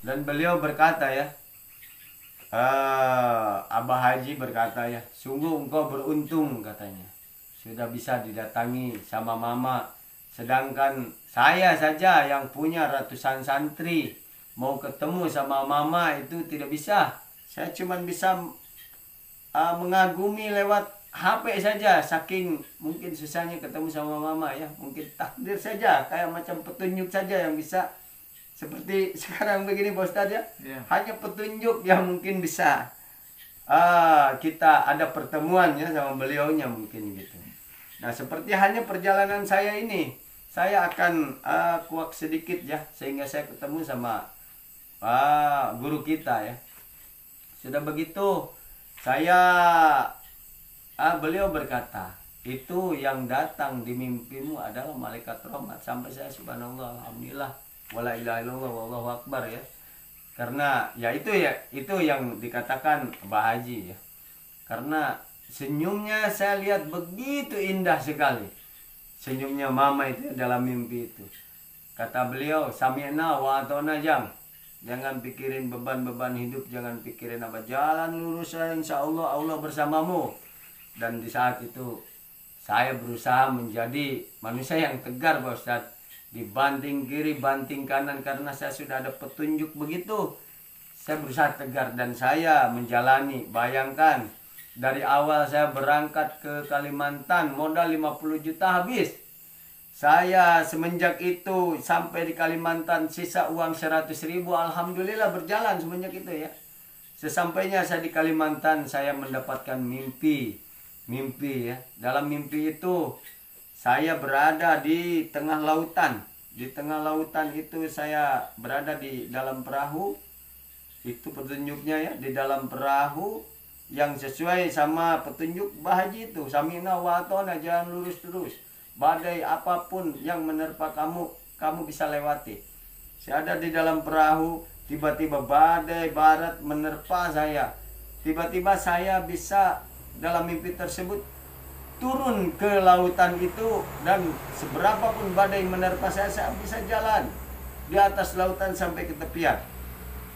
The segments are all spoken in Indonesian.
Dan beliau berkata ya, Abah Haji berkata ya, sungguh engkau beruntung katanya. Sudah bisa didatangi sama mama. Sedangkan saya saja yang punya ratusan santri, mau ketemu sama mama itu tidak bisa. Saya cuma bisa mengagumi lewat HP saja, saking mungkin susahnya ketemu sama mama ya. Mungkin takdir saja, kayak macam petunjuk saja yang bisa seperti sekarang begini Pak Ustadz ya. Hanya petunjuk yang mungkin bisa kita ada pertemuan ya sama beliaunya mungkin gitu. Nah seperti hanya perjalanan saya ini, saya akan kuak sedikit ya, sehingga saya ketemu sama guru kita ya. Sudah begitu saya beliau berkata, itu yang datang di mimpimu adalah malaikat rahmat. Sampai saya subhanallah, alhamdulillah, wala ilaha illallah, wallahu akbar ya. Karena ya itu yang dikatakan Mbak Haji ya. Karena senyumnya saya lihat begitu indah sekali. Senyumnya mama itu dalam mimpi itu. Kata beliau, sami'na wa ata'na jang. Jangan pikirin beban-beban hidup, jangan pikirin apa, jalan lurus insya Allah, Allah bersamamu. Dan di saat itu saya berusaha menjadi manusia yang tegar Pak Ustadz. Dibanting kiri, banting kanan, karena saya sudah ada petunjuk begitu. Saya berusaha tegar dan saya menjalani. Bayangkan, dari awal saya berangkat ke Kalimantan, modal 50 juta habis. Saya semenjak itu sampai di Kalimantan sisa uang 100.000. Alhamdulillah berjalan semenjak itu ya. Sesampainya saya di Kalimantan, saya mendapatkan mimpi ya. Dalam mimpi itu saya berada di tengah lautan. Di tengah lautan itu saya berada di dalam perahu. Itu petunjuknya ya, di dalam perahu yang sesuai sama petunjuk Mbah Haji itu. Samina wa atona, jangan lurus terus. Badai apapun yang menerpa kamu, kamu bisa lewati. Saya ada di dalam perahu, tiba-tiba badai barat menerpa saya. Tiba-tiba saya bisa dalam mimpi tersebut turun ke lautan itu, dan seberapapun badai menerpa saya bisa jalan di atas lautan sampai ke tepian.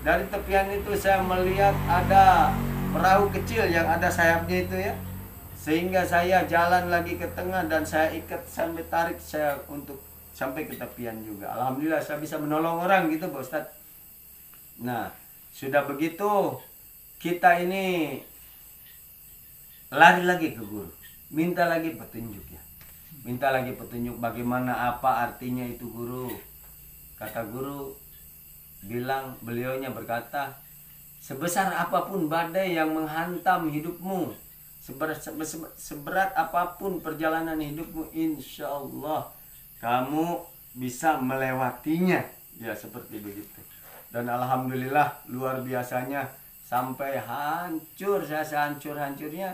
Dari tepian itu saya melihat ada perahu kecil yang ada sayapnya itu ya. Sehingga saya jalan lagi ke tengah dan saya ikat sampai tarik saya untuk sampai ke tepian juga. Alhamdulillah saya bisa menolong orang gitu Pak Ustadz. Nah sudah begitu kita ini lari lagi ke guru. Minta lagi petunjuk ya. Minta lagi petunjuk bagaimana, apa artinya itu guru. Kata guru bilang, beliaunya berkata, sebesar apapun badai yang menghantam hidupmu, seberat apapun perjalanan hidupmu, insya Allah kamu bisa melewatinya. Ya seperti begitu. Dan alhamdulillah luar biasanya, sampai hancur saya sehancur-hancurnya,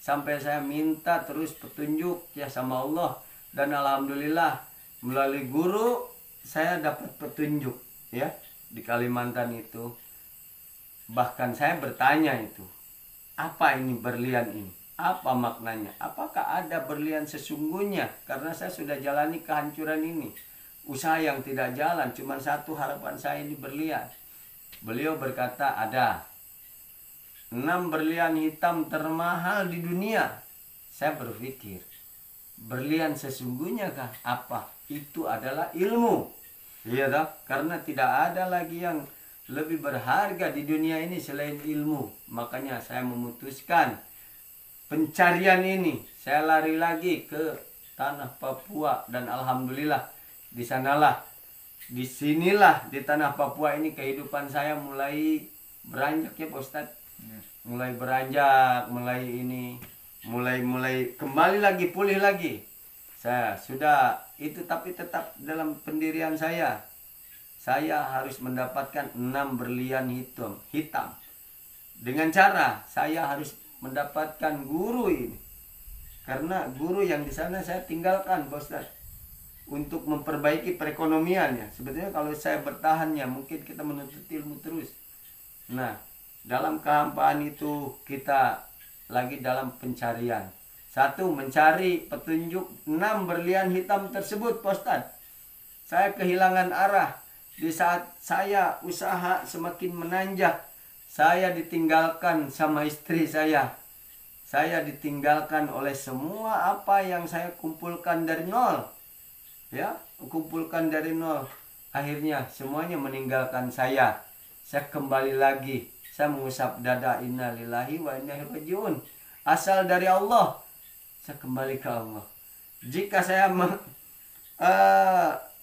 sampai saya minta terus petunjuk ya sama Allah. Dan alhamdulillah melalui guru saya dapat petunjuk ya di Kalimantan itu. Bahkan saya bertanya itu, apa ini berlian ini? Apa maknanya? Apakah ada berlian sesungguhnya? Karena saya sudah jalani kehancuran ini. Usaha yang tidak jalan, cuma satu harapan saya ini berlian. Beliau berkata ada 6 berlian hitam termahal di dunia. Saya berpikir, berlian sesungguhnya kah? Apa? Itu adalah ilmu. Iya toh? Karena tidak ada lagi yang lebih berharga di dunia ini selain ilmu. Makanya saya memutuskan pencarian ini. Saya lari lagi ke tanah Papua dan alhamdulillah di sinilah di tanah Papua ini kehidupan saya mulai beranjak ya Pak Ustadz. Mulai beranjak, mulai kembali lagi, pulih lagi. Saya sudah itu, tapi tetap dalam pendirian saya harus mendapatkan 6 berlian hitam. Dengan cara saya harus mendapatkan guru ini. Karena guru yang di sana saya tinggalkan, Pak Ustadz, untuk memperbaiki perekonomiannya. Sebetulnya kalau saya bertahannya mungkin kita menuntut ilmu terus. Nah, dalam kehampaan itu kita lagi dalam pencarian. Satu, mencari petunjuk 6 berlian hitam tersebut, Pak Ustadz. Saya kehilangan arah. Di saat saya usaha semakin menanjak, saya ditinggalkan sama istri saya. Saya ditinggalkan oleh semua apa yang saya kumpulkan dari nol. Ya, kumpulkan dari nol. Akhirnya semuanya meninggalkan saya. Saya kembali lagi. Saya mengusap dada, innalillahi wa inna ilaihi rajiun. Asal dari Allah. Saya kembali ke Allah. Jika saya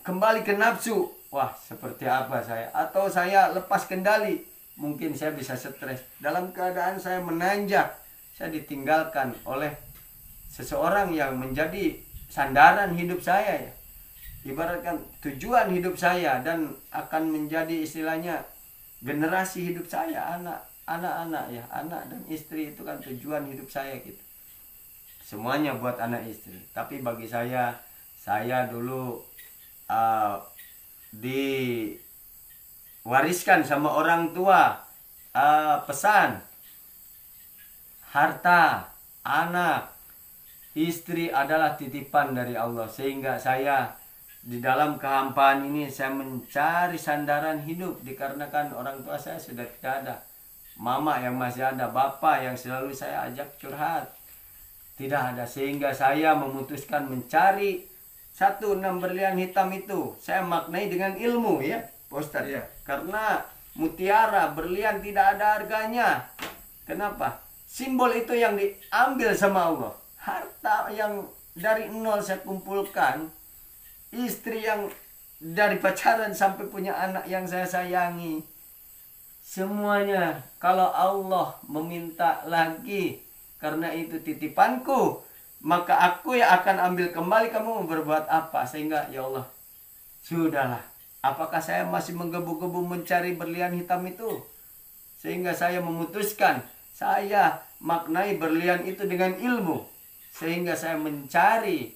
kembali ke nafsu, wah seperti apa saya? Atau saya lepas kendali, mungkin saya bisa stres. Dalam keadaan saya menanjak, saya ditinggalkan oleh seseorang yang menjadi sandaran hidup saya ya. Ibaratkan tujuan hidup saya dan akan menjadi istilahnya generasi hidup saya, anak-anak ya, anak dan istri itu kan tujuan hidup saya gitu. Semuanya buat anak istri. Tapi bagi saya dulu diwariskan sama orang tua pesan harta, anak, istri adalah titipan dari Allah. Sehingga saya di dalam kehampaan ini saya mencari sandaran hidup dikarenakan orang tua saya sudah tidak ada. Mama yang masih ada, bapak yang selalu saya ajak curhat tidak ada. Sehingga saya memutuskan mencari 6 berlian hitam itu. Saya maknai dengan ilmu ya Pak Ustadz. Iya. Karena mutiara, berlian tidak ada harganya. Kenapa? Simbol itu yang diambil sama Allah. Harta yang dari nol saya kumpulkan. Istri yang dari pacaran sampai punya anak yang saya sayangi. Semuanya kalau Allah meminta lagi, karena itu titipanku, maka aku yang akan ambil kembali. Kamu mau berbuat apa? Sehingga ya Allah, sudahlah. Apakah saya masih menggebu-gebu mencari berlian hitam itu? Sehingga saya memutuskan, saya maknai berlian itu dengan ilmu. Sehingga saya mencari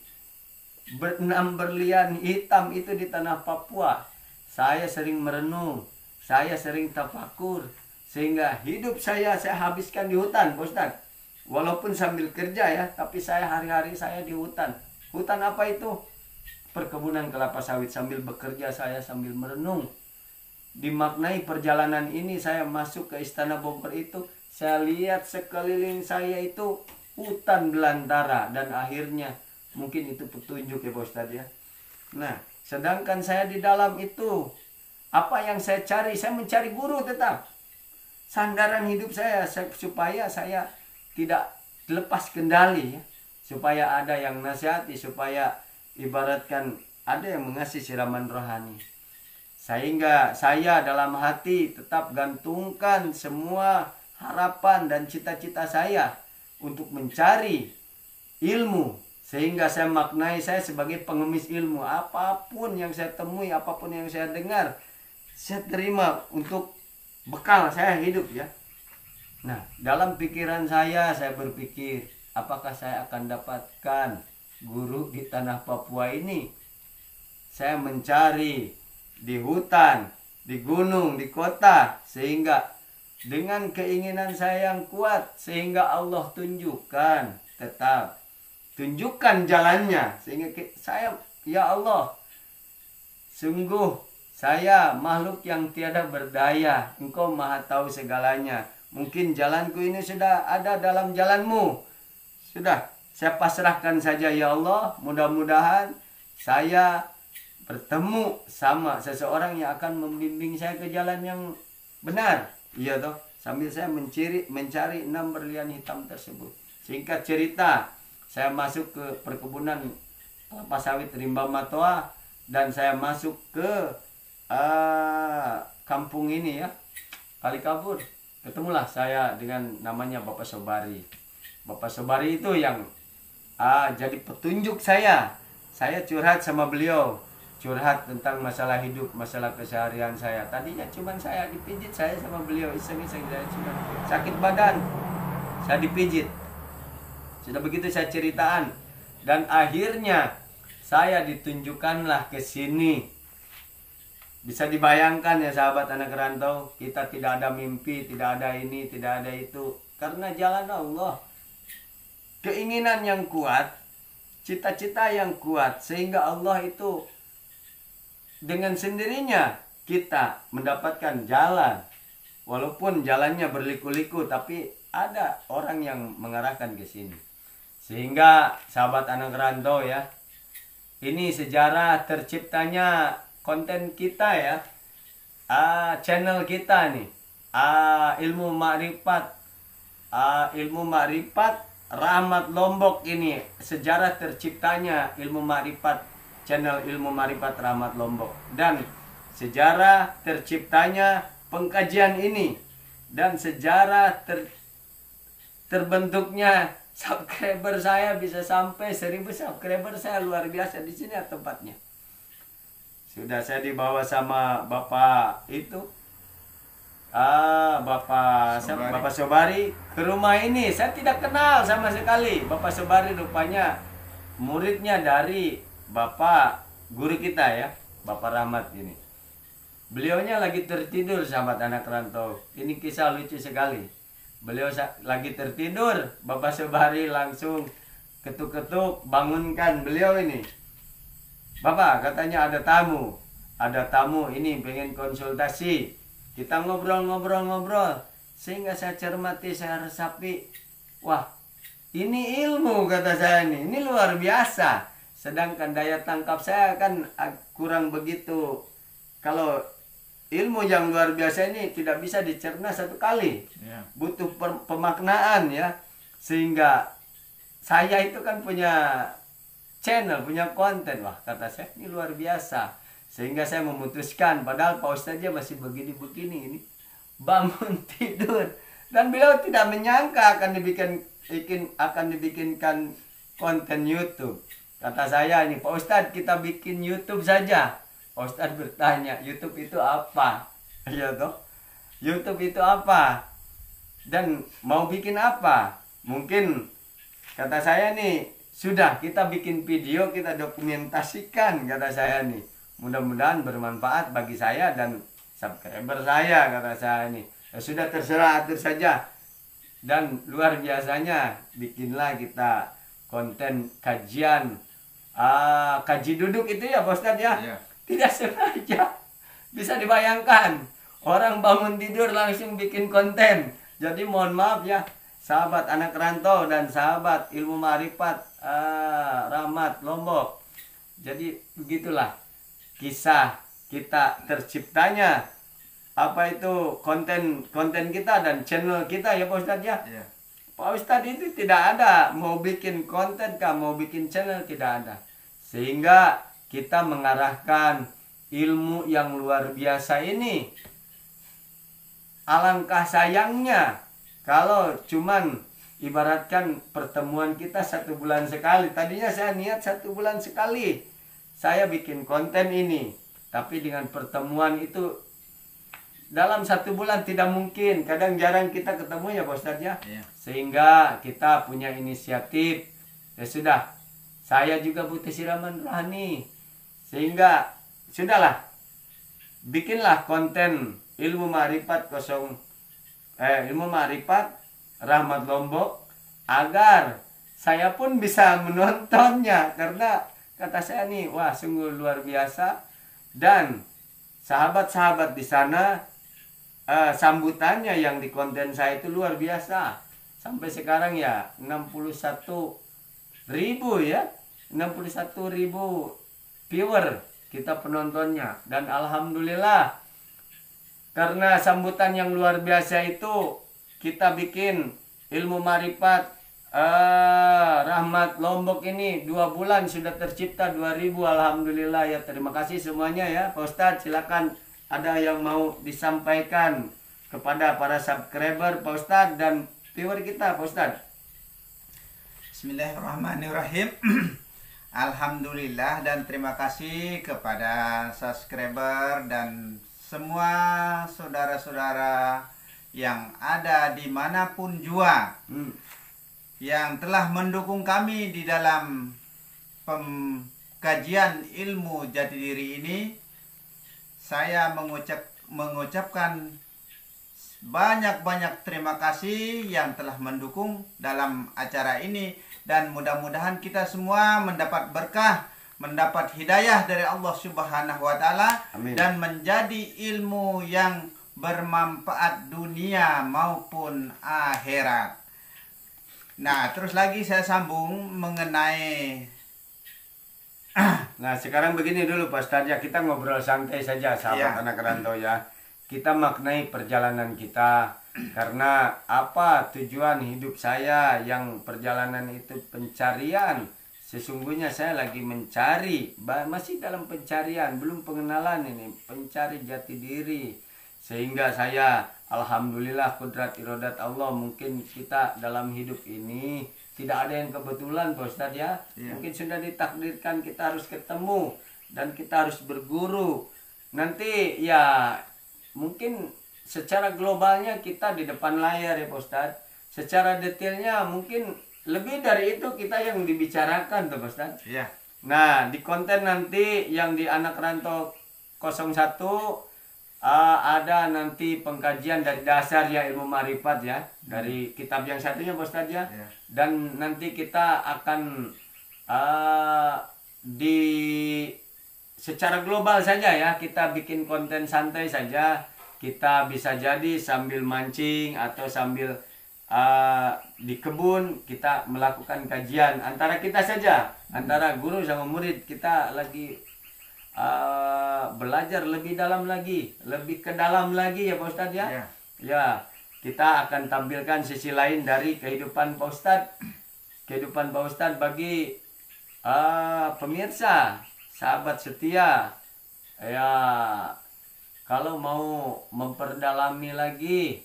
6 berlian hitam itu di tanah Papua. Saya sering merenung, saya sering tafakur. Sehingga hidup saya habiskan di hutan, Pak Ustadz. Walaupun sambil kerja ya, tapi saya hari-hari saya di hutan. Hutan apa itu? Perkebunan kelapa sawit. Sambil bekerja saya sambil merenung. Dimaknai perjalanan ini saya masuk ke Istana Bogor itu, saya lihat sekeliling saya itu hutan belantara. Dan akhirnya mungkin itu petunjuk ya Pak Ustadz ya. Nah, sedangkan saya di dalam itu, apa yang saya cari? Saya mencari guru tetap. Sandaran hidup saya supaya saya tidak lepas kendali ya. Supaya ada yang nasihati, supaya ibaratkan ada yang mengasih siraman rohani. Sehingga saya dalam hati tetap gantungkan semua harapan dan cita-cita saya untuk mencari ilmu. Sehingga saya maknai saya sebagai pengemis ilmu. Apapun yang saya temui, apapun yang saya dengar, saya terima untuk bekal saya hidup ya. Nah, dalam pikiran saya berpikir, apakah saya akan dapatkan guru di tanah Papua ini? Saya mencari di hutan, di gunung, di kota. Sehingga dengan keinginan saya yang kuat, sehingga Allah tunjukkan tetap. Tunjukkan jalannya. Sehingga saya, ya Allah, sungguh saya makhluk yang tiada berdaya. Engkau maha tahu segalanya. Mungkin jalanku ini sudah ada dalam jalanmu. Sudah, saya pasrahkan saja ya Allah. Mudah-mudahan saya bertemu sama seseorang yang akan membimbing saya ke jalan yang benar. Iya toh. Sambil saya mencari 6 berlian hitam tersebut. Singkat cerita, saya masuk ke perkebunan kelapa sawit Rimba Matoa. Dan saya masuk ke kampung ini ya, Kalikabur. Ketemulah saya dengan namanya Bapak Sobari. Bapak Sobari itu yang jadi petunjuk saya. Saya curhat sama beliau. Curhat tentang masalah hidup, masalah keseharian saya. Tadinya cuma saya dipijit, saya sama beliau iseng-iseng, saya cuma sakit badan, saya dipijit. Sudah begitu saya ceritaan. Dan akhirnya saya ditunjukkanlah ke sini. Bisa dibayangkan ya sahabat anak rantau, kita tidak ada mimpi, tidak ada ini, tidak ada itu. Karena jalan Allah. Keinginan yang kuat, cita-cita yang kuat. Sehingga Allah itu dengan sendirinya kita mendapatkan jalan, walaupun jalannya berliku-liku, tapi ada orang yang mengarahkan ke sini. Sehingga sahabat anak rantau ya, ini sejarah terciptanya konten kita ya, channel kita nih, ilmu makrifat Rahmat Lombok. Ini sejarah terciptanya ilmu makrifat, channel ilmu makrifat Rahmat Lombok, dan sejarah terciptanya pengkajian ini, dan sejarah terbentuknya subscriber saya bisa sampai 1000 subscriber saya. Luar biasa. Di sini tempatnya. Sudah saya dibawa sama Bapak itu, Bapak Sobari ke rumah ini. Saya tidak kenal sama sekali. Bapak Sobari rupanya muridnya dari Bapak guru kita ya, Bapak Rahmat ini. Beliaunya lagi tertidur, sahabat anak rantau. Ini kisah lucu sekali. Beliau lagi tertidur, Bapak Sobari langsung ketuk-ketuk, bangunkan beliau ini. Bapak, katanya ada tamu ini pengen konsultasi. Kita ngobrol. Sehingga saya cermati, saya resapi. Wah, ini ilmu, kata saya ini luar biasa. Sedangkan daya tangkap saya kan kurang begitu. Kalau ilmu yang luar biasa ini tidak bisa dicerna satu kali, butuh pemaknaan ya. Sehingga saya itu kan punya channel, punya konten. Wah, kata saya ini luar biasa. Sehingga saya memutuskan, padahal Pak Ustadznya masih begini-begini ini, bangun tidur, dan beliau tidak menyangka akan dibikinkan konten YouTube. Kata saya ini, Pak Ustadz, kita bikin YouTube saja. Pak Ustadz bertanya, YouTube itu apa? Ya toh, YouTube itu apa? Dan mau bikin apa? Mungkin kata saya nih, sudah kita bikin video, kita dokumentasikan, kata saya nih. Mudah-mudahan bermanfaat bagi saya dan subscriber saya, kata saya nih. Ya sudah, terserah, atur saja. Dan luar biasanya bikinlah kita konten kajian, kaji duduk itu ya Pak Ustadz ya. Tidak sengaja. Bisa dibayangkan, orang bangun tidur langsung bikin konten. Jadi mohon maaf ya, sahabat anak rantau dan sahabat ilmu makrifat Rahmat Lombok. Jadi begitulah kisah kita terciptanya konten kita dan channel kita ya Pak Ustadz ya. Pak Ustadz itu tidak ada mau bikin konten kah, mau bikin channel, tidak ada. Sehingga kita mengarahkan ilmu yang luar biasa ini. Alangkah sayangnya kalau cuman ibaratkan pertemuan kita 1 bulan sekali. Tadinya saya niat 1 bulan sekali saya bikin konten ini, tapi dengan pertemuan itu dalam 1 bulan tidak mungkin. Kadang jarang kita ketemu ya Pak Ustadz ya. Sehingga kita punya inisiatif, ya sudah, saya juga butuh siraman rohani. Sehingga sudahlah, bikinlah konten ilmu makrifat Rahmat Lombok, agar saya pun bisa menontonnya. Karena kata saya nih, wah sungguh luar biasa. Dan sahabat-sahabat di sana, sambutannya yang di konten saya itu luar biasa. Sampai sekarang ya 61.000 ya, 61.000 viewer kita penontonnya. Dan alhamdulillah, karena sambutan yang luar biasa itu, kita bikin ilmu makrifat Rahmat Lombok ini 2 bulan sudah tercipta 2.000. Alhamdulillah ya, terima kasih semuanya ya. Pak Ustadz, silakan ada yang mau disampaikan kepada para subscriber Pak Ustadz dan viewer kita Pak Ustadz. Bismillahirrahmanirrahim. Alhamdulillah dan terima kasih kepada subscriber dan semua saudara-saudara yang ada dimanapun jua yang telah mendukung kami di dalam pengkajian ilmu jati diri ini. Saya mengucapkan banyak-banyak terima kasih yang telah mendukung dalam acara ini, dan mudah-mudahan kita semua mendapat berkah, mendapat hidayah dari Allah Subhanahu wa taala Amin. dan menjadi ilmu yang bermanfaat dunia maupun akhirat. Nah, terus lagi saya sambung mengenai Nah, sekarang begini dulu Pak Ustadz ya, kita ngobrol santai saja sahabat Iya. anak rantau ya. Kita maknai perjalanan kita, karena apa tujuan hidup saya yang perjalanan itu pencarian. Sesungguhnya saya lagi mencari, masih dalam pencarian, belum pengenalan ini, pencari jati diri. Sehingga saya, alhamdulillah kudrat irodat Allah, mungkin kita dalam hidup ini tidak ada yang kebetulan Pak Ustadz ya. Iya. Mungkin sudah ditakdirkan kita harus ketemu dan kita harus berguru. Nanti ya mungkin secara globalnya kita di depan layar ya Pak Ustadz. Secara detailnya mungkin lebih dari itu kita yang dibicarakan tuh Pak Ustadz. ya, Nah, di konten nanti yang di Anak Rantau 01 ada nanti pengkajian dari dasar ya ilmu marifat ya, dari kitab yang satunya Pak Ustadz ya. ya, Dan nanti kita akan di secara global saja ya, kita bikin konten santai saja. Kita bisa jadi sambil mancing atau sambil di kebun kita melakukan kajian antara kita saja, antara guru sama murid. Kita lagi belajar lebih dalam lagi, lebih ke dalam lagi ya Pak Ustadz ya. ya, Ya, kita akan tampilkan sisi lain dari kehidupan Pak Ustadz. Kehidupan Pak Ustadz bagi pemirsa, sahabat setia. Ya, kalau mau memperdalami lagi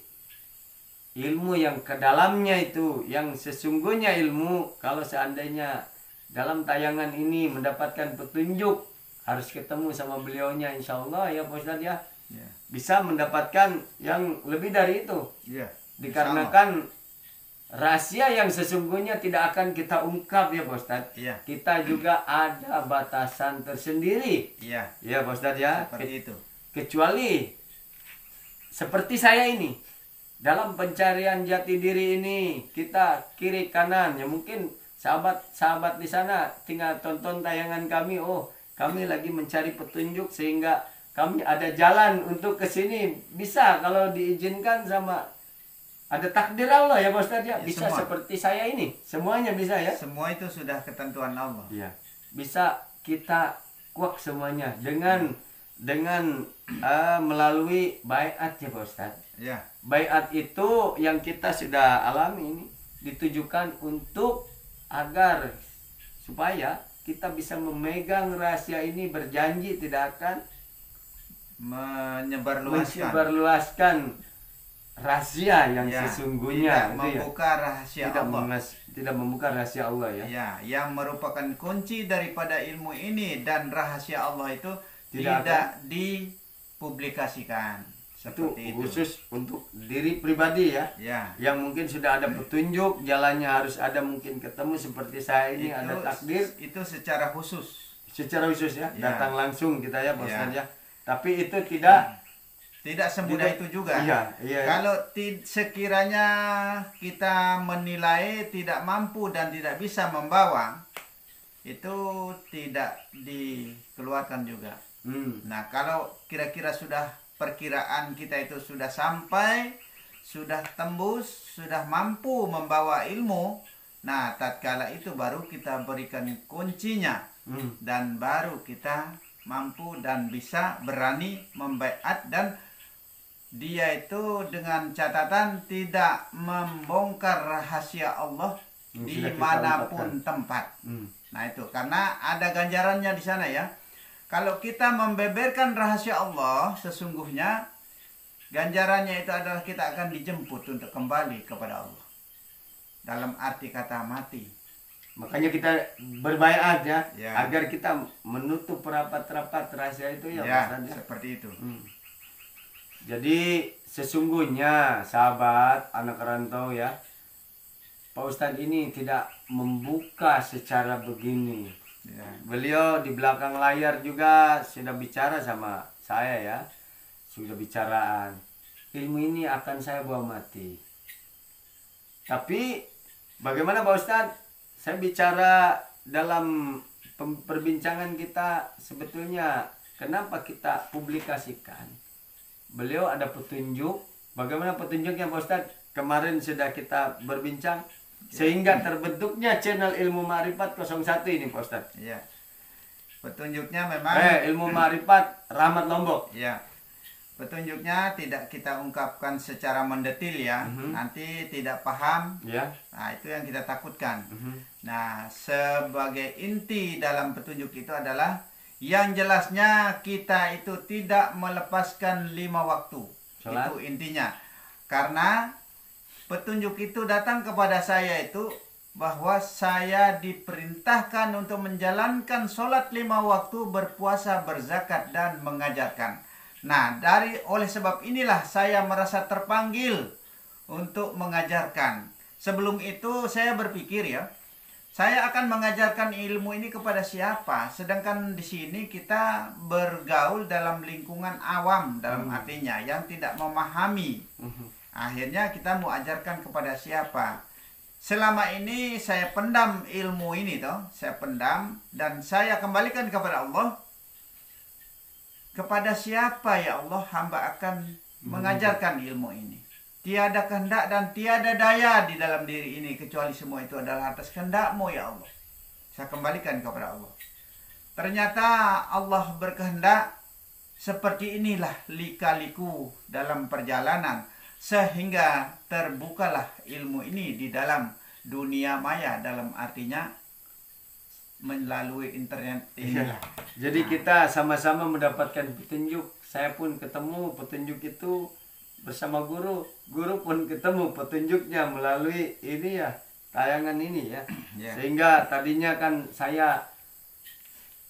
ilmu yang ke dalamnya itu, yang sesungguhnya ilmu, kalau seandainya dalam tayangan ini mendapatkan petunjuk, harus ketemu sama beliaunya insya Allah ya Pak Ustadz ya. ya, Bisa mendapatkan yang lebih dari itu. ya. Dikarenakan rahasia yang sesungguhnya tidak akan kita ungkap ya Pak Ustadz. Iya. Kita juga ada batasan tersendiri. Iya, Ya Pak Ustadz ya. seperti itu. Kecuali seperti saya ini, dalam pencarian jati diri ini, kita kiri kanan ya, mungkin sahabat-sahabat di sana tinggal tonton tayangan kami, oh kami lagi mencari petunjuk sehingga kami ada jalan untuk ke sini. Bisa kalau diizinkan sama ada takdir Allah ya Pak Ustadz ya. Ya, Bisa semua. seperti saya ini, semuanya bisa ya. Semua itu sudah ketentuan Allah. Iya. Bisa kita kuak semuanya dengan melalui baiat ya Pak Ustadz. Ya, Baiat itu yang kita sudah alami ini ditujukan untuk agar supaya kita bisa memegang rahasia ini, berjanji tidak akan menyebarluaskan rahasia yang Ya, sesungguhnya tidak itu ya. membuka rahasia Allah. Tidak membuka rahasia Allah ya. Ya, yang merupakan kunci daripada ilmu ini dan rahasia Allah itu Tidak tidak dipublikasikan. Itu Seperti itu. khusus untuk diri pribadi ya. Ya, Yang mungkin sudah ada petunjuk, jalannya harus ada, mungkin ketemu seperti saya ini ada takdir itu secara khusus. secara khusus ya, Ya. datang langsung kita ya Pak Ya. Ustadz ya. Tapi itu tidak Tidak semudah Tidak- itu juga. Iya, iya. Kalau sekiranya kita menilai tidak mampu dan tidak bisa membawa, itu tidak dikeluarkan juga. Nah, kalau kira-kira sudah perkiraan kita itu sudah sampai, sudah tembus, sudah mampu membawa ilmu, nah tatkala itu baru kita berikan kuncinya dan baru kita mampu dan bisa berani membaiat, dan dia itu dengan catatan tidak membongkar rahasia Allah Yang di sudah kita manapun ungkapkan. tempat. Nah itu karena ada ganjarannya di sana ya. Kalau kita membeberkan rahasia Allah, sesungguhnya ganjarannya itu adalah kita akan dijemput untuk kembali kepada Allah. Dalam arti kata mati. Makanya kita berbaiat ya, Ya. agar kita menutup rapat-rapat rahasia itu ya, Pak Ya, Ustadz ya. seperti itu. Jadi sesungguhnya sahabat anak rantau ya, Pak Ustadz ini tidak membuka secara begini. Ya. Beliau di belakang layar juga sudah bicara sama saya ya, sudah bicaraan. Ilmu ini akan saya bawa mati. Tapi bagaimana Pak Ustadz? Saya bicara dalam perbincangan kita sebetulnya kenapa kita publikasikan. Beliau ada petunjuk. Bagaimana petunjuknya Pak Ustadz? Kemarin sudah kita berbincang. Sehingga terbentuknya channel Ilmu Ma'rifat 01 ini Pak Ustadz. Iya. Petunjuknya memang Ilmu Ma'rifat Rahmat Lombok. ya. Petunjuknya tidak kita ungkapkan secara mendetil ya. Nanti tidak paham. Ya. Nah, itu yang kita takutkan. Nah, sebagai inti dalam petunjuk itu adalah yang jelasnya kita itu tidak melepaskan 5 waktu. Sholat. Itu intinya. Karena petunjuk itu datang kepada saya itu bahwa saya diperintahkan untuk menjalankan sholat 5 waktu, berpuasa, berzakat, dan mengajarkan. Nah, oleh sebab inilah saya merasa terpanggil untuk mengajarkan. Sebelum itu saya berpikir ya, saya akan mengajarkan ilmu ini kepada siapa? Sedangkan di sini kita bergaul dalam lingkungan awam, dalam artinya yang tidak memahami. Akhirnya kita mau ajarkan kepada siapa? Selama ini saya pendam ilmu ini saya pendam dan saya kembalikan kepada Allah. Kepada siapa ya Allah hamba akan mengajarkan ilmu ini? Tiada kehendak dan tiada daya di dalam diri ini kecuali semua itu adalah atas kehendak-Mu ya Allah. Saya kembalikan kepada Allah. Ternyata Allah berkehendak seperti inilah lika-liku dalam perjalanan sehingga terbukalah ilmu ini di dalam dunia maya, dalam artinya melalui internet inilah. Jadi kita sama-sama mendapatkan petunjuk. Saya pun ketemu petunjuk itu bersama guru. Guru pun ketemu petunjuknya melalui ini ya, tayangan ini ya. Sehingga tadinya kan saya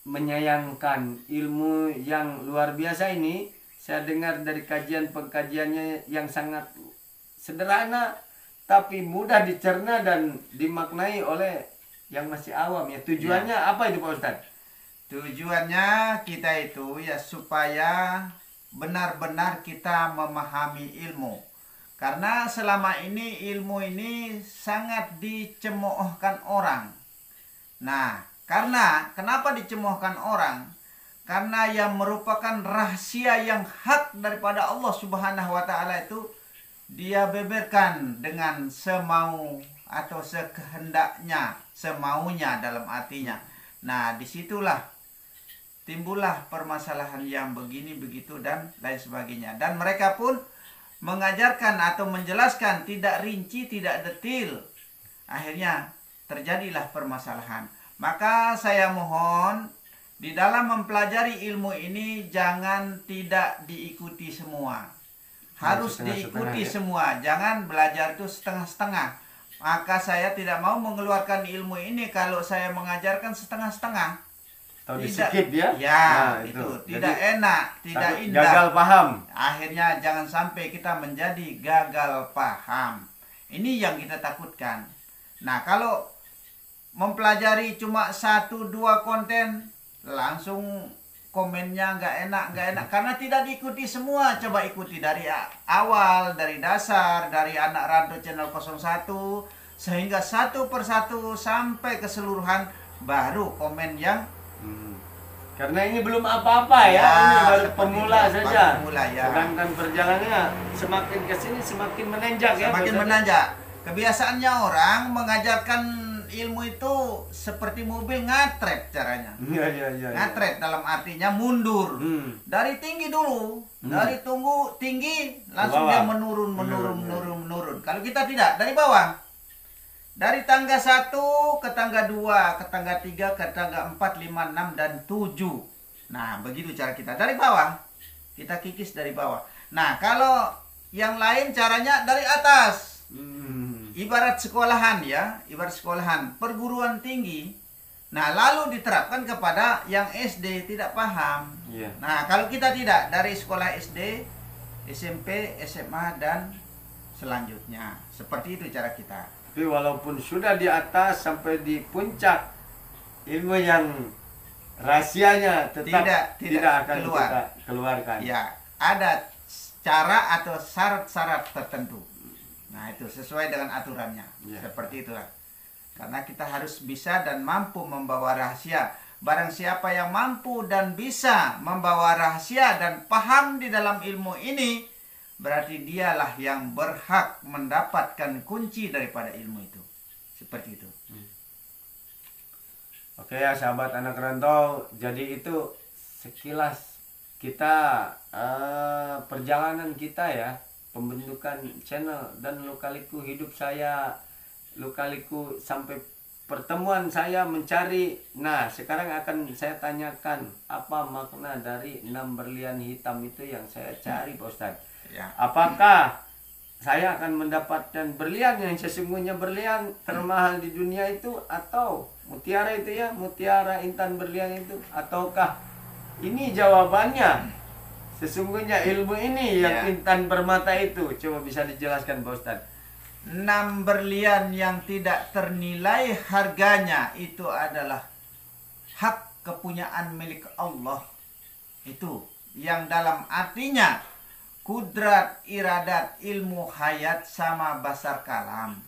menyayangkan ilmu yang luar biasa ini. Saya dengar dari kajian-pengkajiannya yang sangat sederhana tapi mudah dicerna dan dimaknai oleh yang masih awam ya. Tujuannya apa itu Pak Ustadz? Tujuannya kita itu ya supaya benar-benar kita memahami ilmu. Karena selama ini ilmu ini sangat dicemoohkan orang. Nah, kenapa dicemoohkan orang? Karena yang merupakan rahasia yang hak daripada Allah Subhanahu wa Ta'ala itu dia beberkan dengan semau atau sekehendaknya, semaunya dalam artinya. Nah, disitulah timbullah permasalahan yang begini, begitu, dan lain sebagainya. Dan mereka pun mengajarkan atau menjelaskan tidak rinci, tidak detil. Akhirnya terjadilah permasalahan. Maka saya mohon di dalam mempelajari ilmu ini jangan tidak diikuti semua. Harus diikuti semua. Jangan belajar itu setengah-setengah. Maka saya tidak mau mengeluarkan ilmu ini kalau saya mengajarkan setengah-setengah. Atau di-skip ya? Ya, nah, itu tidak enak, tidak indah. Gagal paham. Akhirnya jangan sampai kita menjadi gagal paham. Ini yang kita takutkan. Nah, kalau mempelajari cuma 1-2 konten, langsung komennya nggak enak. Karena tidak diikuti semua. Coba ikuti dari awal, dari dasar, dari anak rantau channel 01, sehingga satu persatu sampai keseluruhan, baru komen yang karena ini belum apa-apa ya, ini baru pemula saja. Sedangkan perjalanannya semakin kesini semakin menanjak ya. Semakin menanjak. Kebiasaannya orang mengajarkan ilmu itu seperti mobil ngatret caranya. Iya. Ngatret dalam artinya mundur. Dari tinggi dulu, dari tinggi langsung dia menurun. Kalau kita tidak, dari bawah. Dari tangga 1 ke tangga 2, ke tangga 3, ke tangga 4, 5, 6, dan 7. Nah, begitu cara kita. Dari bawah. Kita kikis dari bawah. Nah, kalau yang lain caranya dari atas. Ibarat sekolahan ya. Ibarat sekolahan. Perguruan tinggi. Nah, lalu diterapkan kepada yang SD tidak paham. Nah, kalau kita tidak. Dari sekolah SD, SMP, SMA, dan selanjutnya. Seperti itu cara kita. Tapi walaupun sudah di atas sampai di puncak, ilmu yang rahasianya tetap tidak akan kita keluarkan. Ya, ada cara atau syarat-syarat tertentu. Nah, itu sesuai dengan aturannya. Seperti itulah. Karena kita harus bisa dan mampu membawa rahasia. Barang siapa yang mampu dan bisa membawa rahasia dan paham di dalam ilmu ini, berarti dialah yang berhak mendapatkan kunci daripada ilmu itu. Seperti itu. Oke ya sahabat anak rantau, jadi itu sekilas kita perjalanan kita ya, pembentukan channel dan Lukaliku hidup saya, Lukaliku sampai pertemuan saya mencari. Nah sekarang akan saya tanyakan apa makna dari 6 berlian hitam itu yang saya cari Pak Ustadz. Ya. Apakah saya akan mendapatkan berlian yang sesungguhnya berlian termahal di dunia itu, atau mutiara itu ya, mutiara intan berlian itu, ataukah ini jawabannya sesungguhnya ilmu ini yang intan permata itu? Coba bisa dijelaskan Pak Ustadz. 6 berlian yang tidak ternilai harganya itu adalah hak kepunyaan milik Allah. Itu yang dalam artinya kudrat, iradat, ilmu hayat sama basar kalam.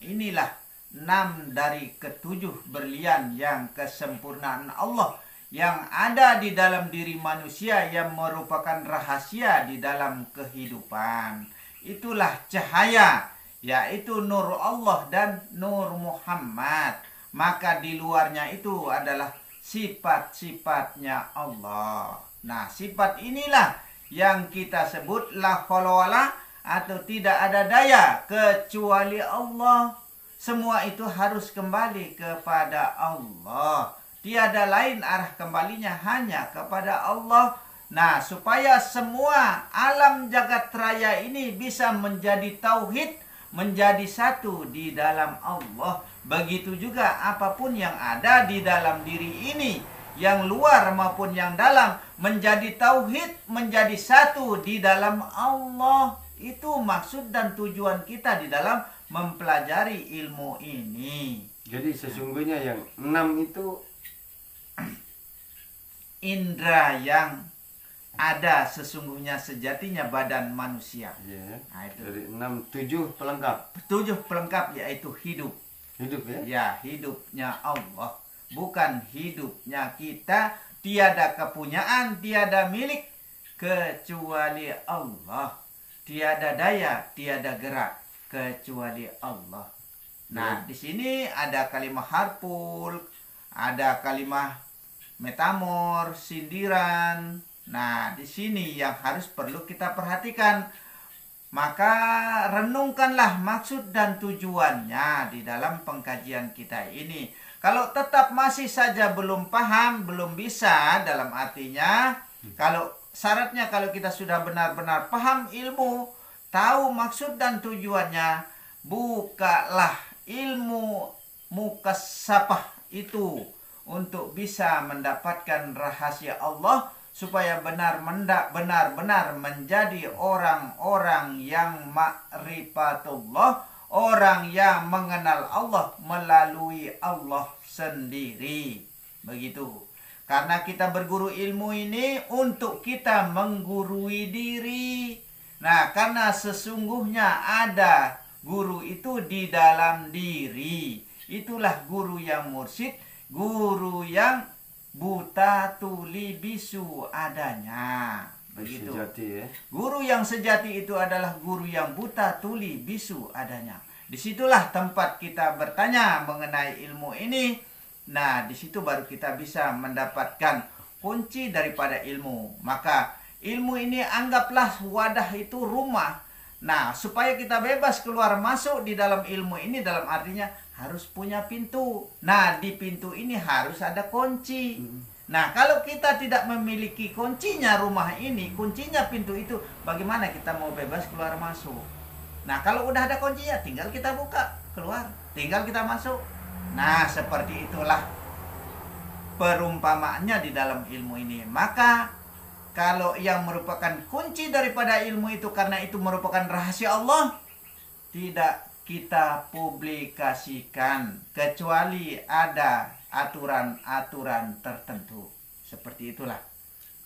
Inilah 6 dari ke-7 berlian yang kesempurnaan Allah yang ada di dalam diri manusia, yang merupakan rahasia di dalam kehidupan. Itulah cahaya, yaitu nur Allah dan nur Muhammad. Maka di luarnya itu adalah sifat-sifatnya Allah. Nah, sifat inilah yang kita sebut la kholwala, atau tidak ada daya kecuali Allah. Semua itu harus kembali kepada Allah. Tiada lain arah kembalinya, hanya kepada Allah. Nah, supaya semua alam jagat raya ini bisa menjadi tauhid, menjadi satu di dalam Allah. Begitu juga apapun yang ada di dalam diri ini, yang luar maupun yang dalam, menjadi tauhid, menjadi satu di dalam Allah. Itu maksud dan tujuan kita di dalam mempelajari ilmu ini. Jadi sesungguhnya yang 6 itu indra yang ada sesungguhnya sejatinya badan manusia. ya, Nah, itu. dari 6, 7 pelengkap. 7 pelengkap yaitu hidup. Hidup ya? Ya, hidupnya Allah, bukan hidupnya kita. Tiada kepunyaan, tiada milik kecuali Allah. Tiada daya, tiada gerak kecuali Allah. Nah, di sini ada kalimat harpul, ada kalimat metamor, sindiran. Nah, di sini yang harus perlu kita perhatikan. Maka renungkanlah maksud dan tujuannya di dalam pengkajian kita ini. Kalau tetap masih saja belum paham, belum bisa, dalam artinya kalau syaratnya kalau kita sudah benar-benar paham ilmu, tahu maksud dan tujuannya, bukalah ilmu mukasafah itu untuk bisa mendapatkan rahasia Allah, supaya benar-benar menjadi orang-orang yang ma'rifatullah, orang yang mengenal Allah melalui Allah sendiri. Begitu. Karena kita berguru ilmu ini untuk kita menggurui diri. Nah, karena sesungguhnya ada guru itu di dalam diri. Itulah guru yang mursyid, guru yang buta tuli bisu adanya. Begitu. Sejati ya. Guru yang sejati itu adalah guru yang buta tuli bisu adanya. Disitulah tempat kita bertanya mengenai ilmu ini. Nah, disitu baru kita bisa mendapatkan kunci daripada ilmu. Maka ilmu ini anggaplah wadah itu rumah. Nah, supaya kita bebas keluar masuk di dalam ilmu ini, dalam artinya harus punya pintu. Nah, di pintu ini harus ada kunci. Nah, kalau kita tidak memiliki kuncinya rumah ini, kuncinya pintu itu, bagaimana kita mau bebas keluar masuk? Nah, kalau udah ada kuncinya, tinggal kita buka, keluar, tinggal kita masuk. Nah, seperti itulah perumpamaannya di dalam ilmu ini. Maka kalau yang merupakan kunci daripada ilmu itu, karena itu merupakan rahasia Allah, tidak kita publikasikan kecuali ada aturan-aturan tertentu. Seperti itulah.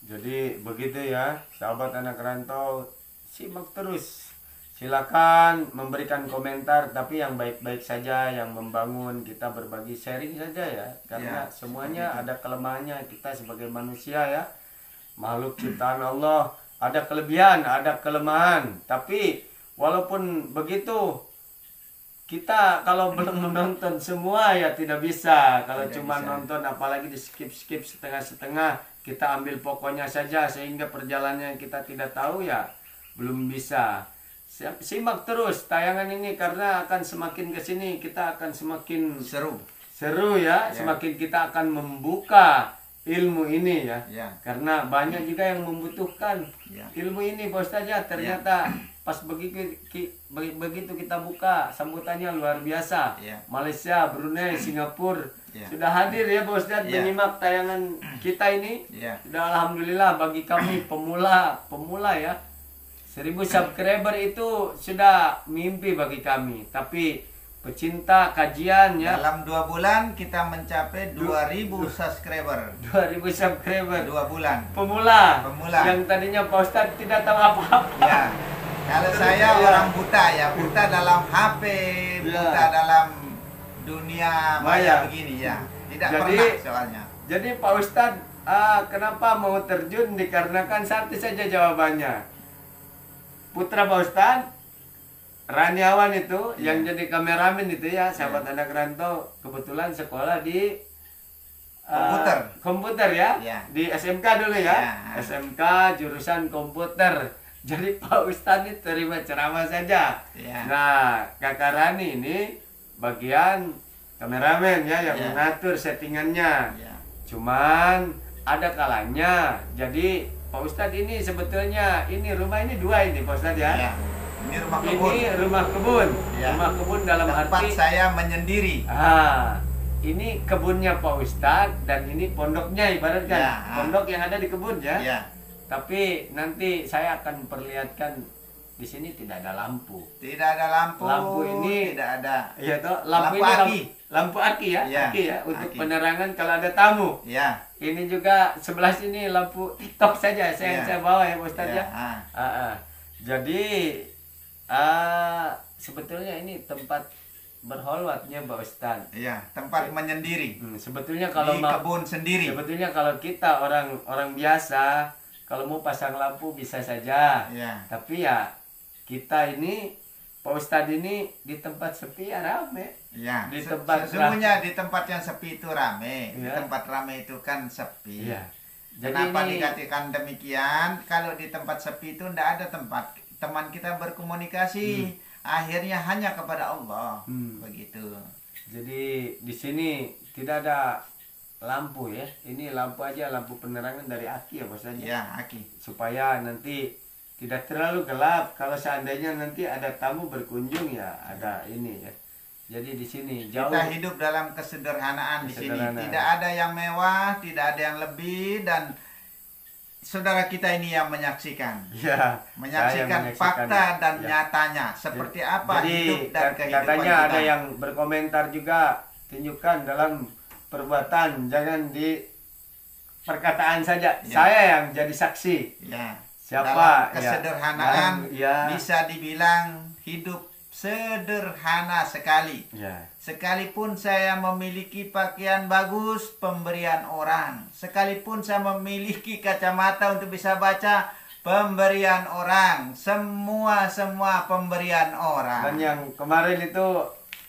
Jadi begitu ya, sahabat anak rantau, simak terus silakan memberikan komentar, tapi yang baik-baik saja, yang membangun. Kita berbagi sharing saja ya, karena Ya, semuanya seperti itu. ada kelemahannya. Kita sebagai manusia ya, makhluk ciptaan Allah, ada kelebihan, ada kelemahan. Tapi walaupun begitu, kita kalau belum menonton semua ya tidak bisa. Kalau Tidak cuma bisa. nonton, apalagi di skip-skip setengah-setengah, kita ambil pokoknya saja sehingga perjalanannya kita tidak tahu ya, belum bisa. Simak terus tayangan ini, karena akan semakin ke sini kita akan semakin Seru. seru ya, Ya. semakin kita akan membuka ilmu ini ya. Ya. Karena banyak juga yang membutuhkan Ya. ilmu ini Pak Ustadz ya. Ternyata pas begitu kita buka, sambutannya luar biasa. Ya. Malaysia, Brunei, Singapura Ya. sudah hadir ya Pak Ustadz, Ya. menyimak tayangan kita ini. Ya. Sudah alhamdulillah, bagi kami pemula ya. 1000 subscriber itu sudah mimpi bagi kami. Tapi pecinta kajian ya, Dalam 2 bulan kita mencapai 2000 subscriber. 2000 subscriber. 2 bulan. Pemula. Pemula. Yang tadinya Pak Ustadz tidak tahu apa-apa. Ya. Kalau saya Ya. orang buta ya, buta dalam HP, Ya. buta dalam dunia Maya. maya begini ya. Tidak Jadi- pernah soalnya. Jadi Pak Ustadz, kenapa mau terjun? Dikarenakan satu saja jawabannya. Putra Pak Ustadz, Raniawan itu yang jadi kameramen itu ya, sahabat anak rantau, kebetulan sekolah di komputer ya, Ya. di SMK dulu ya, Ya. SMK jurusan komputer. Jadi Pak Ustadz ini terima ceramah saja. Ya. Nah, Kakak Rani ini bagian kameramen ya, yang Ya. mengatur settingannya. Ya. Cuman ada kalanya, jadi Pak Ustadz ini sebetulnya ini rumah ini 2 ini Pak Ustadz ya. Ya. Ini rumah kebun. Ini rumah kebun. Ya. Rumah kebun dalam Tempat arti saya menyendiri. ini kebunnya Pak Ustadz dan ini pondoknya ibaratkan. Ya. Pondok yang ada di kebun ya. Ya. Tapi nanti saya akan perlihatkan di sini tidak ada lampu. Tidak ada lampu. Lampu ini- tidak ada. Iya toh, lampu Lampu ini aki. lampu aki ya, Ya, aki ya, untuk aki. penerangan kalau ada tamu. Ya. Ini juga sebelah sini lampu TikTok saja Ya. saya bawa ya Pak Ustadz ya. Ya. Jadi sebetulnya ini tempat berholwatnya Pak Ustadz. Ya, tempat menyendiri. Sebetulnya kalau Di kebun sendiri. sebetulnya kalau kita orang biasa, kalau mau pasang lampu bisa saja. Ya. Tapi ya kita ini Pak Ustadz ini di tempat sepi ya rame. Ya, Di tempat sesungguhnya di tempat yang sepi itu rame. Di Ya. tempat rame itu kan sepi. Iya. Jadi Kenapa ini- dikatakan demikian? Kalau di tempat sepi itu tidak ada tempat teman kita berkomunikasi. Akhirnya hanya kepada Allah. Begitu. Jadi di sini tidak ada lampu ya. Ini lampu aja, lampu penerangan dari aki ya Pak Ustadz. Ya, Aki. Supaya nanti tidak terlalu gelap. Kalau seandainya nanti ada tamu berkunjung ya ada ini ya. Jadi di sini jauh. Kita hidup dalam kesederhanaan di sini. Kesederhanaan. Tidak ada yang mewah, tidak ada yang lebih, dan saudara kita ini yang menyaksikan. Ya, Menyaksikan saya fakta dan Ya. nyatanya seperti apa Jadi hidup dan kehidupan katanya kita. ada yang berkomentar juga, tunjukkan dalam perbuatan, jangan di perkataan saja. Ya. Saya yang jadi saksi. Ya. Siapa? Dalam Ya. kesederhanaan Ya. bisa dibilang hidup sederhana sekali. Ya. Sekalipun saya memiliki pakaian bagus, pemberian orang. Sekalipun saya memiliki kacamata untuk bisa baca, pemberian orang. Semua pemberian orang. Dan yang kemarin itu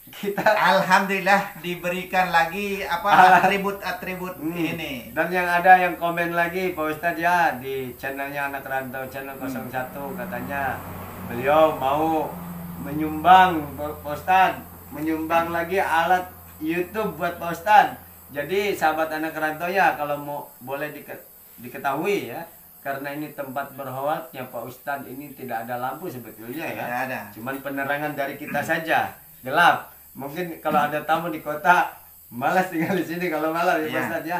kita Alhamdulillah diberikan lagi atribut-atribut ini. Dan yang ada yang komen lagi Pak Ustadz ya di channelnya Anak Rantau channel 01 katanya beliau mau menyumbang Pak Ustadz, menyumbang lagi alat YouTube buat Pak Ustadz. Jadi sahabat Anak Rantau ya, kalau mau boleh diketahui ya, karena ini tempat berholwatnya Pak Ustadz ini tidak ada lampu sebetulnya ya. Tidak ada. Cuman penerangan dari kita saja gelap. Mungkin kalau ada tamu di kota malas tinggal di sini kalau malam ya Pak Ya. Ustadz ya.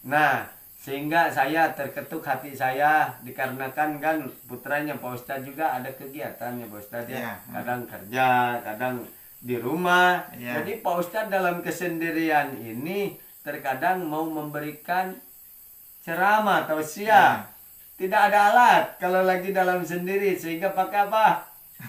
Nah, sehingga saya terketuk hati saya dikarenakan kan putranya Pak Ustadz juga ada kegiatannya Pak Ustadz ya. Ya. Kadang kerja, kadang di rumah. Ya. Jadi Pak Ustadz dalam kesendirian ini terkadang mau memberikan ceramah tausiah. Ya. Tidak ada alat kalau lagi dalam sendiri, sehingga pakai apa?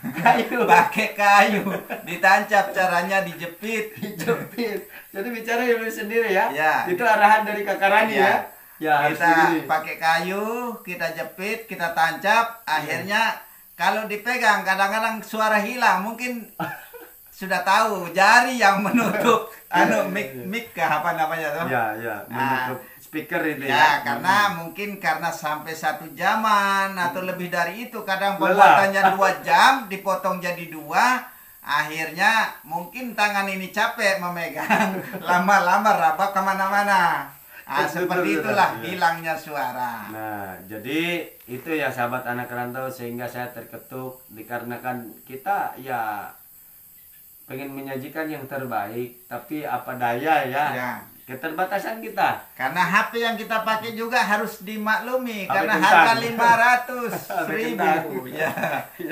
Kayu. Pakai kayu, ditancap, caranya dijepit. Dijepit. Jadi bicara ibu sendiri ya. Ya. Itu arahan dari Kakak Rani ya. Ya, harus Kita begini. pakai kayu, kita jepit, kita tancap, akhirnya kalau dipegang kadang-kadang suara hilang, mungkin sudah tahu jari yang menutup mic kah, apa namanya tuh? Ya, ya, menutup speaker itu Ya, ya. karena mungkin karena sampai 1 jaman atau lebih dari itu, kadang Lelah. pembuatannya 2 jam dipotong jadi 2, akhirnya mungkin tangan ini capek memegang, lama-lama rabak kemana-mana. Seperti Betul, itulah betul. hilangnya suara. Nah, jadi itu ya sahabat anak rantau, sehingga saya terketuk dikarenakan kita ya pengen menyajikan yang terbaik, tapi apa daya ya, Ya. keterbatasan kita. Karena HP yang kita pakai juga harus dimaklumi, HP karena kentang. harga 500 HP ribu, kentang. ya,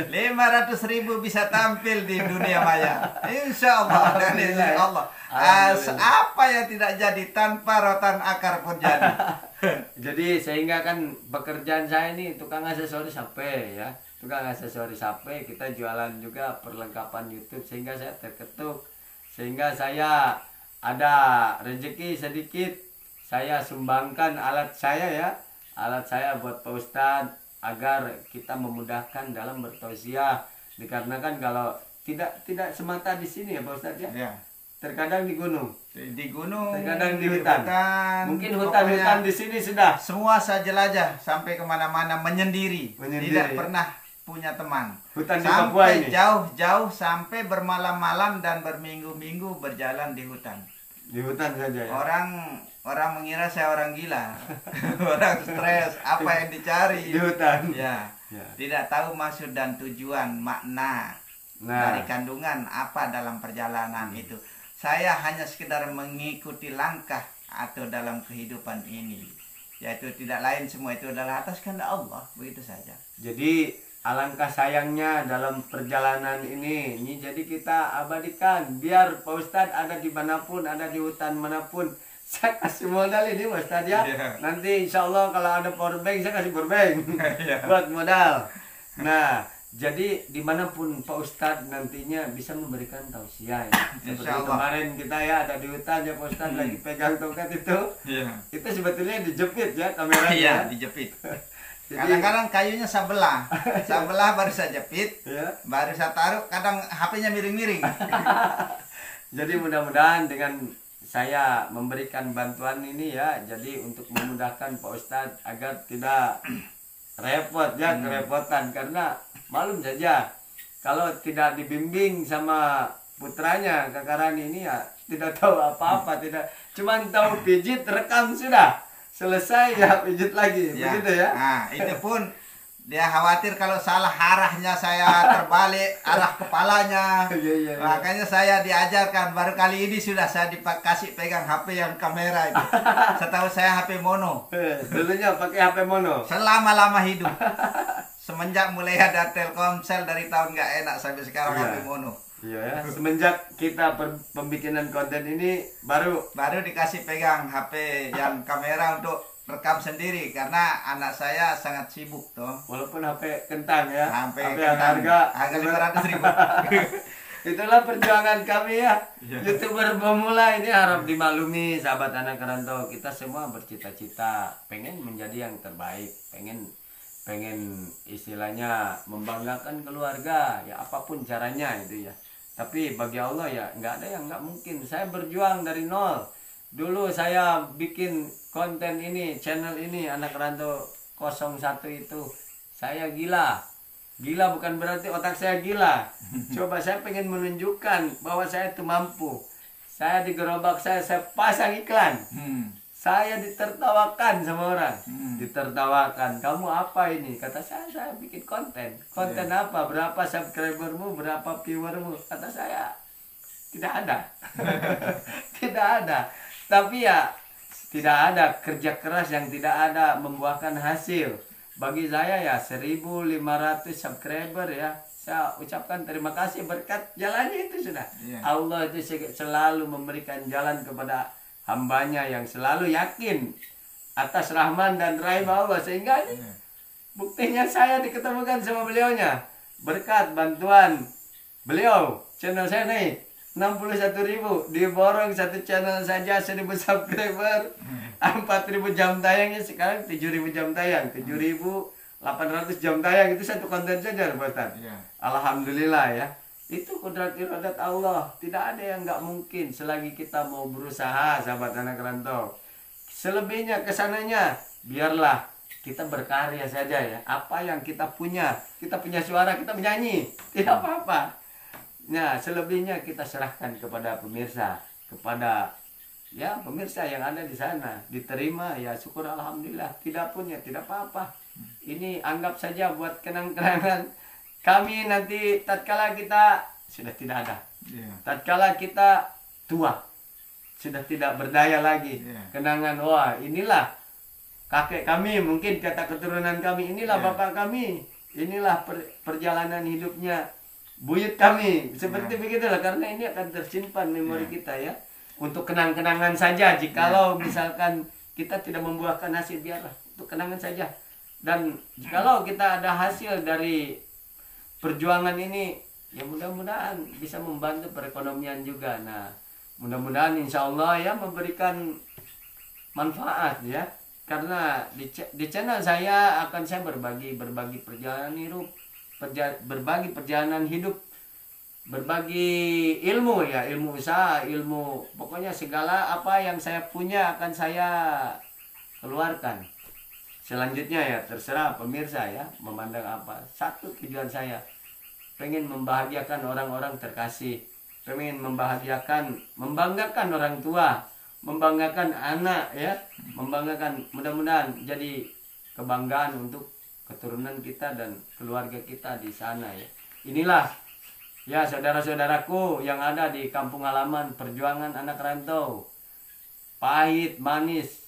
500 ribu bisa tampil di dunia maya, insya Allah dan insya Allah. Apa yang tidak jadi tanpa rotan akar pun jadi. Jadi sehingga kan pekerjaan saya ini tukang aksesoris HP ya, tukang aksesoris HP, kita jualan juga perlengkapan YouTube, sehingga saya terketuk, sehingga saya ada rezeki sedikit, saya sumbangkan alat saya ya, alat saya buat Pak Ustadz agar kita memudahkan dalam bertausiah, dikarenakan kalau tidak semata di sini ya Pak Ustadz ya, Ya. terkadang di gunung, Di gunung, terkadang di hutan, mungkin hutan-hutan pokoknya di sini sudah. semua saya jelajah sampai kemana-mana menyendiri, Menyendiri. tidak pernah punya teman. Hutan di Papua Sampai ini. jauh-jauh, sampai bermalam-malam dan berminggu-minggu berjalan di hutan. Di hutan saja ya. Orang mengira saya orang gila, orang stres, apa yang dicari? Di hutan. Ya, Ya. tidak tahu maksud dan tujuan makna dari Nah, kandungan apa dalam perjalanan itu. Saya hanya sekedar mengikuti langkah atau dalam kehidupan ini, yaitu tidak lain, semua itu adalah atas kehendak Allah, begitu saja. jadi alangkah sayangnya dalam perjalanan ini jadi kita abadikan, biar Pak Ustadz ada dimanapun, ada di hutan manapun, saya kasih modal ini Pak Ustadz ya. Iya. Nanti insya Allah kalau ada power bank saya kasih power bank Iya. buat modal. Nah, jadi dimanapun Pak Ustadz nantinya bisa memberikan tausiah ya. Seperti Insya Allah. kemarin kita ya ada di hutan ya Pak Ustadz lagi pegang tongkat itu. Iya. Itu sebetulnya dijepit ya kameranya. Iya, dijepit. Jadi- Kadang-kadang kayunya sebelah baru saya jepit, Ya. baru saya taruh, kadang HP-nya miring-miring. Jadi mudah-mudahan dengan saya memberikan bantuan ini ya, jadi untuk memudahkan Pak Ustadz agar tidak repot ya, kerepotan, karena malum saja kalau tidak dibimbing sama putranya Kakak Rani ini ya tidak tahu apa-apa, tidak cuman tahu pijit, rekam sudah selesai ya pijit lagi, begitu ya. Nah, itu pun dia khawatir kalau salah arahnya, saya terbalik arah kepalanya. Iya, iya, iya. Makanya saya diajarkan, baru kali ini sudah saya dikasih pegang HP yang kamera itu. Setahu saya HP mono. Dulunya pakai HP mono. Selama-lama hidup. Semenjak mulai ada Telkomsel dari tahun nggak enak sampai sekarang Iya. HP mono. Iya ya, semenjak kita pembikinan konten ini baru Baru dikasih pegang HP yang kamera untuk rekam sendiri, karena anak saya sangat sibuk toh. walaupun HP kentang ya, Sampai HP yang harga 500 ribu. Itulah perjuangan kami ya. Iya. YouTuber pemula ini harap dimaklumi sahabat anak rantau. Kita semua bercita-cita pengen menjadi yang terbaik, pengen istilahnya membanggakan keluarga ya, apapun caranya itu ya. Tapi bagi Allah ya nggak ada yang nggak mungkin. Saya berjuang dari nol. Dulu saya bikin konten ini, channel ini anak rantau 01 itu, saya gila. Gila bukan berarti otak saya gila. Coba saya pengen menunjukkan bahwa saya itu mampu. Saya di gerobak saya pasang iklan. Saya ditertawakan sama orang. Ditertawakan. Kamu apa ini? Kata saya bikin konten. Konten apa? Berapa subscribermu? Berapa viewermu? Kata saya, tidak ada. Tidak ada. Tapi ya, tidak ada kerja keras yang tidak ada membuahkan hasil. Bagi saya ya 1.500 subscriber ya, saya ucapkan terima kasih, berkat jalannya itu sudah. Iya. Allah itu selalu memberikan jalan kepada hambanya yang selalu yakin atas rahman dan rahim Allah, sehingga ini buktinya saya diketemukan sama beliaunya. berkat bantuan beliau, channel saya nih 61.000, diborong satu channel saja 1.000 subscriber, 4.000 jam tayangnya sekarang 7.000 jam tayang, 7.800 jam tayang, itu satu konten saja Pak Ustaz. Alhamdulillah ya. Itu kodrat iradat Allah, tidak ada yang nggak mungkin selagi kita mau berusaha, sahabat anak rantau. Selebihnya kesananya biarlah kita berkarya saja ya. Apa yang kita punya suara, kita menyanyi, tidak apa-apa. Nah, selebihnya kita serahkan kepada pemirsa, kepada ya pemirsa yang ada di sana. Diterima ya syukur alhamdulillah, tidak pun ya tidak apa-apa. Ini anggap saja buat kenang-kenangan kami nanti tatkala kita sudah tidak ada. Tatkala kita tua, sudah tidak berdaya lagi. Kenangan, wah inilah kakek kami, mungkin kata keturunan kami, inilah bapak kami, inilah perjalanan hidupnya buyut kami, seperti begitulah. Karena ini akan tersimpan memori kita ya, untuk kenang-kenangan saja. Jikalau misalkan kita tidak membuahkan hasil, biarlah untuk kenangan saja. Dan jikalau kita ada hasil dari perjuangan ini, ya mudah-mudahan bisa membantu perekonomian juga. Nah, mudah-mudahan insya Allah ya memberikan manfaat ya. Karena di channel saya akan saya berbagi perjalanan hidup, berbagi perjalanan hidup, berbagi ilmu ya, ilmu usaha, ilmu, pokoknya segala apa yang saya punya akan saya keluarkan. Selanjutnya ya terserah pemirsa ya memandang apa. Satu tujuan saya, pengen membahagiakan orang-orang terkasih, pengen membahagiakan, membanggakan orang tua, membanggakan anak ya, membanggakan, mudah-mudahan jadi kebanggaan untuk keturunan kita dan keluarga kita di sana ya. Inilah ya saudara-saudaraku yang ada di kampung halaman perjuangan anak rantau. Pahit, manis,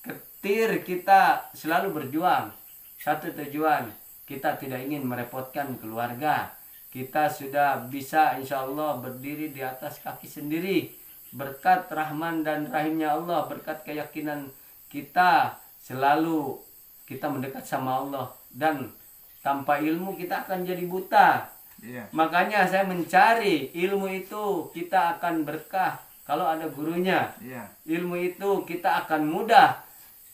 ketir, kita selalu berjuang. Satu tujuan, kita tidak ingin merepotkan keluarga. Kita sudah bisa insya Allah berdiri di atas kaki sendiri. Berkat rahman dan rahimnya Allah, berkat keyakinan kita selalu kita mendekat sama Allah. Dan tanpa ilmu kita akan jadi buta. Makanya saya mencari ilmu itu, kita akan berkah kalau ada gurunya. Ilmu itu kita akan mudah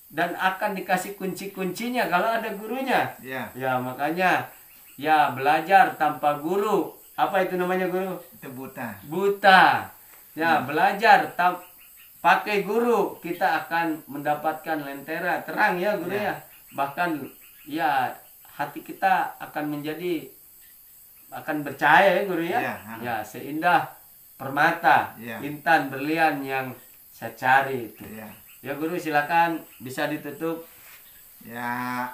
dan akan dikasih kunci-kuncinya kalau ada gurunya. Ya makanya ya belajar tanpa guru, apa itu namanya guru? Itu buta. Buta. Ya belajar pakai guru, kita akan mendapatkan lentera terang ya guru ya. Bahkan ya hati kita akan menjadi, akan bercahaya ya guru ya. Ya seindah permata, intan berlian yang saya cari itu. Ya guru silakan bisa ditutup. Ya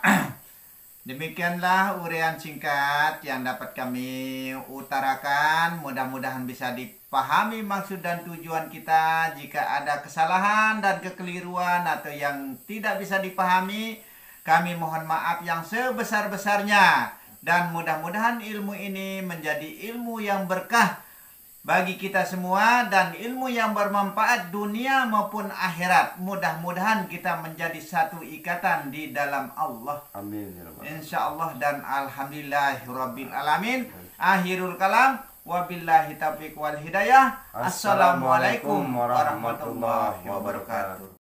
demikianlah uraian singkat yang dapat kami utarakan. Mudah-mudahan bisa dipahami maksud dan tujuan kita. Jika ada kesalahan dan kekeliruan atau yang tidak bisa dipahami, kami mohon maaf yang sebesar-besarnya. Dan mudah-mudahan ilmu ini menjadi ilmu yang berkah bagi kita semua dan ilmu yang bermanfaat dunia maupun akhirat. Mudah-mudahan kita menjadi satu ikatan di dalam Allah. Amin. Insya Allah dan alhamdulillahirabbil alamin. Akhirul kalam, wabillahi taufiq wal hidayah. Assalamualaikum warahmatullahi wabarakatuh.